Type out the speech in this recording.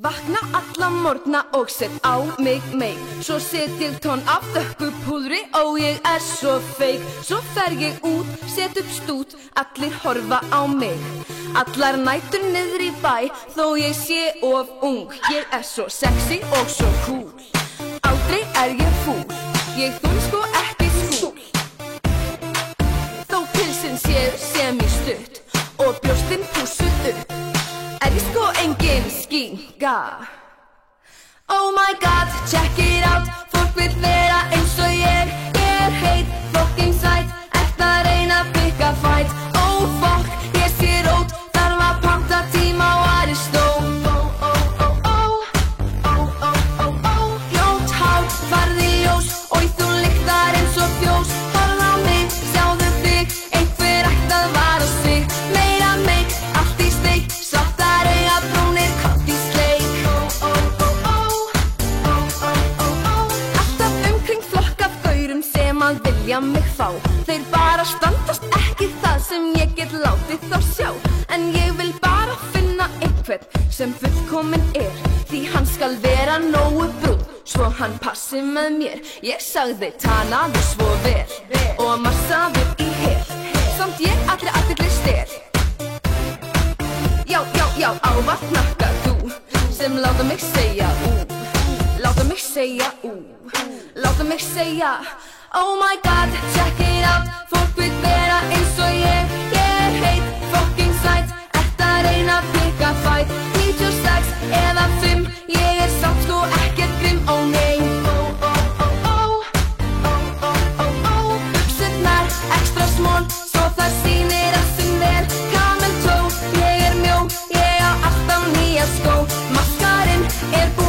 Vakna alla morgna og set á mig meik. Svo set ég tonn af dökku púðri og ég svo feik. Svo fer ég út, set upp stút, allir horfa á mig. Allar nætur niður í bæ, þó ég sé of ung. Ég svo sexy og svo cool. Aldrei ég fúl, ég þúl sko ekki skúl. Þó pilsin séu sem í stutt og brjóstin pússuð upp, ég sko engin skínga. Oh my god, check it out. Fólk vill vera eins og ég heit, fucking sæt. Að reyna að pikka fight. Oh fuck, ég sé rót, þarf að panta tíma á Aristó. Ljótt hár, farði í ljós og þú lyktar eins og fjós. Horfðu á mig, sjáðu þig, einhver ætti að vara sig. Meira meik, allt í steik, svartar auga, brúnir, kott í sleik. Alltaf umkring flokk af gaurum sem að vilja mig fá. Þeir bara standast ekki það sem ég get látið þá sjá. En ég vil bara finna einhvern sem fullkominn því hann skal vera nógu brúnn, svo hann passi með mér. Ég sagði tanaðu svo vel og massaður í hel, samt ég allri athygli stel. Já, ávallt hnakka þú sem láta mig segja láta mig segja láta mig segja. Oh my god, check it out. Fólk vill vera eins og ég heit, fucking sæt. Að reyna að pikka fight. 96 eða 5, ég samt sko ekkert grimm. Oh nei. Buxurnar extra small, svo það sýnir rassinn vel. Camel toe, ég mjó, ég á alltaf nýja skó. Maskarinn búinn.